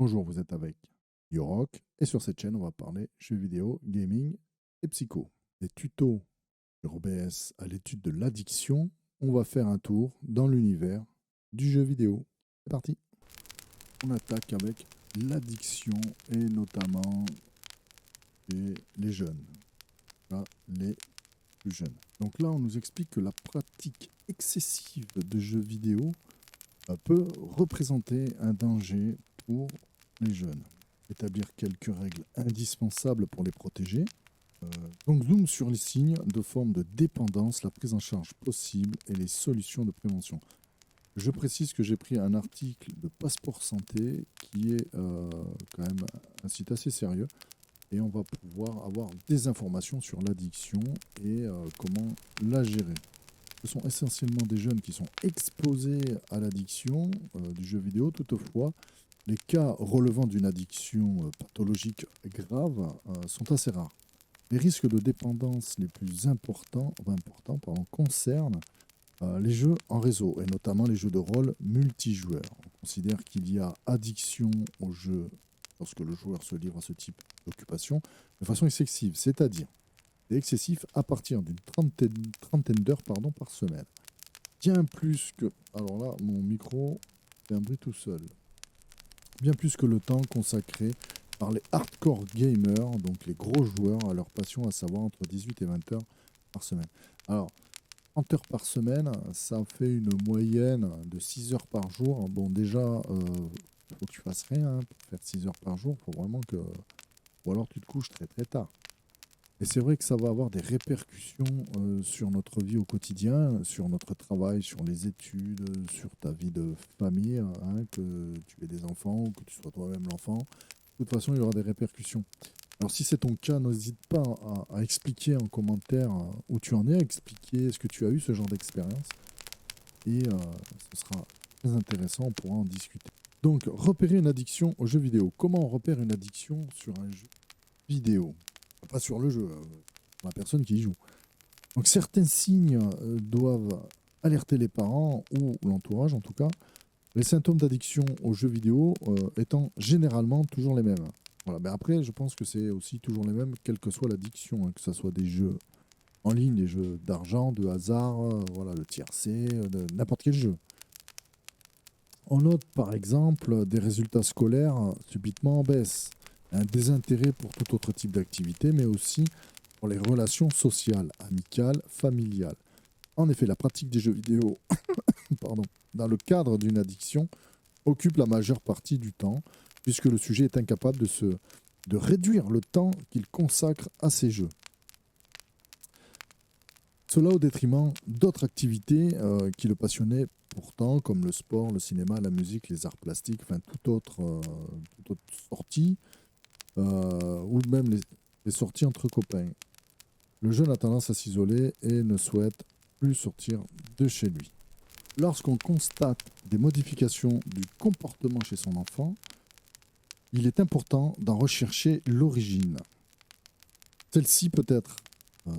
Bonjour, vous êtes avec YoRock et sur cette chaîne, on va parler jeux vidéo, gaming et psycho. Des tutos sur OBS à l'étude de l'addiction, on va faire un tour dans l'univers du jeu vidéo. C'est parti. On attaque avec l'addiction et notamment chez les jeunes, là, les plus jeunes. Donc là, on nous explique que la pratique excessive de jeux vidéo peut représenter un danger pour les jeunes. Établir quelques règles indispensables pour les protéger. Donc zoom sur les signes de forme de dépendance, la prise en charge possible et les solutions de prévention. Je précise que j'ai pris un article de Passeport Santé qui est quand même un site assez sérieux et on va pouvoir avoir des informations sur l'addiction et comment la gérer. Ce sont essentiellement des jeunes qui sont exposés à l'addiction du jeu vidéo. Toutefois, les cas relevant d'une addiction pathologique grave sont assez rares. Les risques de dépendance les plus importants concernent les jeux en réseau, et notamment les jeux de rôle multijoueurs. On considère qu'il y a addiction aux jeux lorsque le joueur se livre à ce type d'occupation de façon excessive, c'est-à-dire excessif à partir d'une trentaine d'heures par semaine. Bien plus que... Alors là, mon micro fait un bruit tout seul. Bien plus que le temps consacré par les hardcore gamers, donc les gros joueurs, à leur passion, à savoir entre 18 et 20 heures par semaine. Alors, 30 heures par semaine, ça fait une moyenne de 6 heures par jour. Bon, déjà, faut que tu fasses rien pour faire 6 heures par jour. Faut vraiment que... Ou alors tu te couches très très tard. Et c'est vrai que ça va avoir des répercussions sur notre vie au quotidien, sur notre travail, sur les études, sur ta vie de famille, hein, que tu aies des enfants ou que tu sois toi-même l'enfant. De toute façon, il y aura des répercussions. Alors si c'est ton cas, n'hésite pas à expliquer en commentaire où tu en es, à expliquer est-ce que tu as eu ce genre d'expérience. Et ce sera très intéressant, on pourra en discuter. Donc, repérer une addiction aux jeux vidéo. Comment on repère une addiction sur un jeu vidéo? Pas sur le jeu, la personne qui y joue. Donc certains signes doivent alerter les parents ou l'entourage en tout cas. Les symptômes d'addiction aux jeux vidéo étant généralement toujours les mêmes. Voilà. Mais après, je pense que c'est aussi toujours les mêmes, quelle que soit l'addiction, hein, que ce soit des jeux en ligne, des jeux d'argent, de hasard, voilà, le tiercé, n'importe quel jeu. On note par exemple des résultats scolaires subitement en baisse, un désintérêt pour tout autre type d'activité, mais aussi pour les relations sociales, amicales, familiales. En effet, la pratique des jeux vidéo dans le cadre d'une addiction occupe la majeure partie du temps, puisque le sujet est incapable de réduire le temps qu'il consacre à ces jeux. Cela au détriment d'autres activités qui le passionnaient pourtant, comme le sport, le cinéma, la musique, les arts plastiques, enfin toute autre sortie, ou même les sorties entre copains. Le jeune a tendance à s'isoler et ne souhaite plus sortir de chez lui. Lorsqu'on constate des modifications du comportement chez son enfant, il est important d'en rechercher l'origine. Celle-ci peut être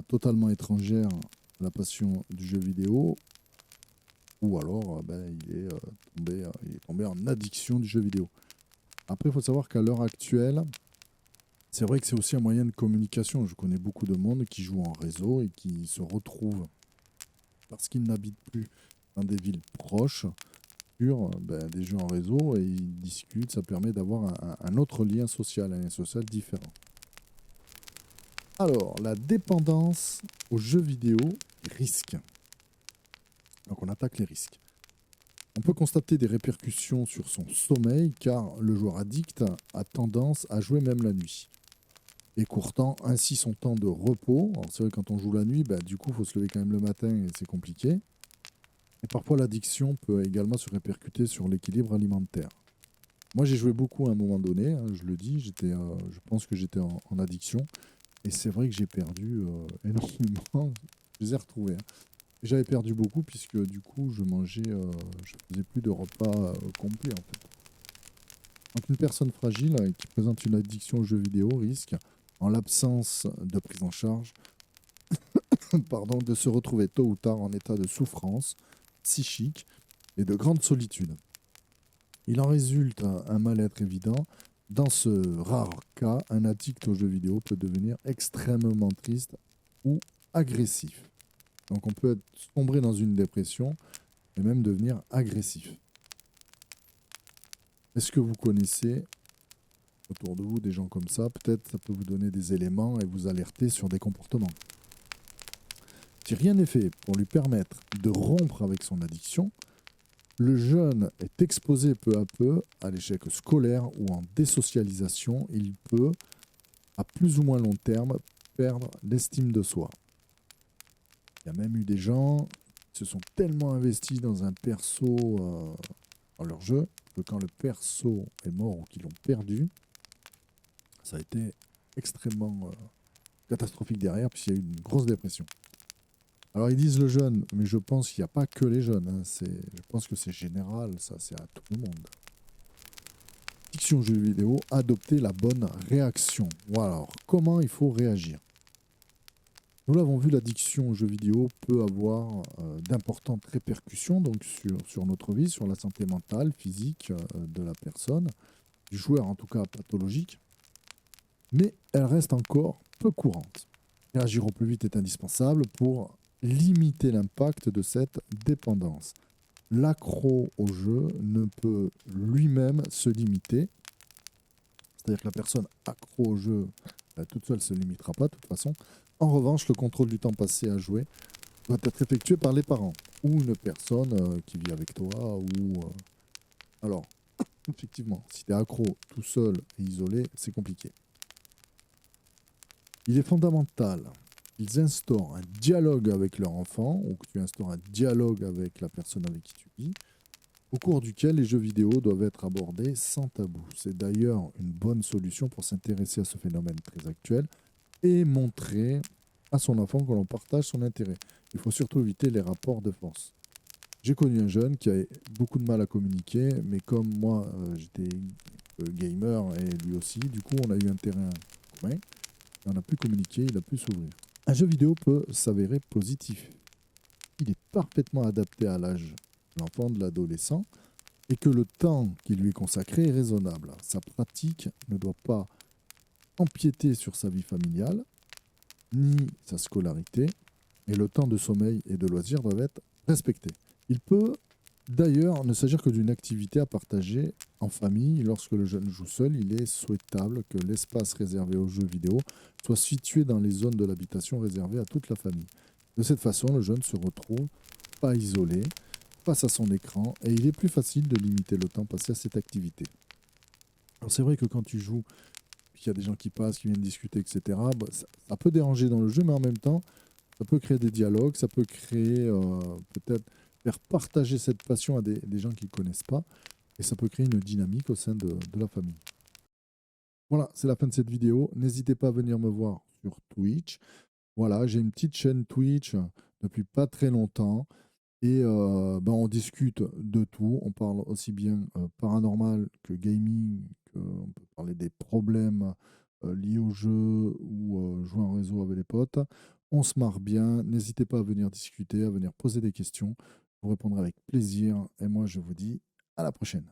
totalement étrangère à la passion du jeu vidéo, ou alors il est tombé en addiction du jeu vidéo. Après, il faut savoir qu'à l'heure actuelle, c'est vrai que c'est aussi un moyen de communication. Je connais beaucoup de monde qui joue en réseau et qui se retrouve, parce qu'ils n'habitent plus dans des villes proches, sur des jeux en réseau et ils discutent. Ça permet d'avoir un autre lien social, un lien social différent. Alors, la dépendance aux jeux vidéo, risques. Donc on attaque les risques. On peut constater des répercussions sur son sommeil car le joueur addict a tendance à jouer même la nuit, écourtant ainsi son temps de repos. Alors c'est vrai, quand on joue la nuit, du coup il faut se lever quand même le matin et c'est compliqué. Et parfois l'addiction peut également se répercuter sur l'équilibre alimentaire. Moi j'ai joué beaucoup à un moment donné, hein, je le dis, je pense que j'étais en addiction. Et c'est vrai que j'ai perdu énormément, je les ai retrouvés. Hein. J'avais perdu beaucoup puisque du coup je faisais plus de repas complets en fait. Donc une personne fragile qui présente une addiction aux jeux vidéo risque, en l'absence de prise en charge, de se retrouver tôt ou tard en état de souffrance psychique et de grande solitude. Il en résulte un mal-être évident. Dans ce rare cas, un addict aux jeux vidéo peut devenir extrêmement triste ou agressif. Donc on peut sombrer dans une dépression et même devenir agressif. Est-ce que vous connaissez autour de vous des gens comme ça? Peut-être ça peut vous donner des éléments et vous alerter sur des comportements. Si rien n'est fait pour lui permettre de rompre avec son addiction, le jeune est exposé peu à peu à l'échec scolaire ou en désocialisation. Il peut, à plus ou moins long terme, perdre l'estime de soi. Il y a même eu des gens qui se sont tellement investis dans un perso dans leur jeu que quand le perso est mort ou qu'ils l'ont perdu, ça a été extrêmement catastrophique derrière, puisqu'il y a eu une grosse dépression. Alors ils disent le jeune, mais je pense qu'il n'y a pas que les jeunes. Je pense que c'est général, ça c'est à tout le monde. Addiction aux jeux vidéo, adopter la bonne réaction. Voilà, alors comment il faut réagir? Nous l'avons vu, l'addiction aux jeux vidéo peut avoir d'importantes répercussions donc sur notre vie, sur la santé mentale, physique de la personne, du joueur en tout cas pathologique, mais elle reste encore peu courante. Réagir au plus vite est indispensable pour limiter l'impact de cette dépendance. L'accro au jeu ne peut lui-même se limiter, c'est-à-dire que la personne accro au jeu toute seule ne se limitera pas de toute façon. En revanche, le contrôle du temps passé à jouer doit être effectué par les parents ou une personne qui vit avec toi. Alors, effectivement, si tu es accro tout seul et isolé, c'est compliqué. Il est fondamental qu'ils instaurent un dialogue avec leur enfant ou que tu instaures un dialogue avec la personne avec qui tu vis, au cours duquel les jeux vidéo doivent être abordés sans tabou. C'est d'ailleurs une bonne solution pour s'intéresser à ce phénomène très actuel et montrer à son enfant que l'on partage son intérêt. Il faut surtout éviter les rapports de force. J'ai connu un jeune qui avait beaucoup de mal à communiquer, mais comme moi, j'étais gamer et lui aussi, du coup, on a eu un terrain commun. On a pu communiquer, il a pu s'ouvrir. Un jeu vidéo peut s'avérer positif. Il est parfaitement adapté à l'âge de l'enfant, de l'adolescent, et que le temps qui lui est consacré est raisonnable. Sa pratique ne doit pas empiéter sur sa vie familiale, ni sa scolarité, et le temps de sommeil et de loisirs doivent être respectés. Il peut d'ailleurs ne s'agir que d'une activité à partager en famille. Lorsque le jeune joue seul, il est souhaitable que l'espace réservé aux jeux vidéo soit situé dans les zones de l'habitation réservées à toute la famille. De cette façon, le jeune se retrouve pas isolé face à son écran et il est plus facile de limiter le temps passé à cette activité. Alors c'est vrai que quand tu joues, il y a des gens qui passent, qui viennent discuter, etc., ça peut déranger dans le jeu, mais en même temps, ça peut créer des dialogues, ça peut créer peut-être faire partager cette passion à des gens qui ne connaissent pas, et ça peut créer une dynamique au sein de la famille. Voilà, c'est la fin de cette vidéo. N'hésitez pas à venir me voir sur Twitch. Voilà, j'ai une petite chaîne Twitch depuis pas très longtemps. Et on discute de tout. On parle aussi bien paranormal que gaming. On peut parler des problèmes liés au jeu ou jouer en réseau avec les potes. On se marre bien. N'hésitez pas à venir discuter, à venir poser des questions. Je vous répondrai avec plaisir. Et moi, je vous dis à la prochaine.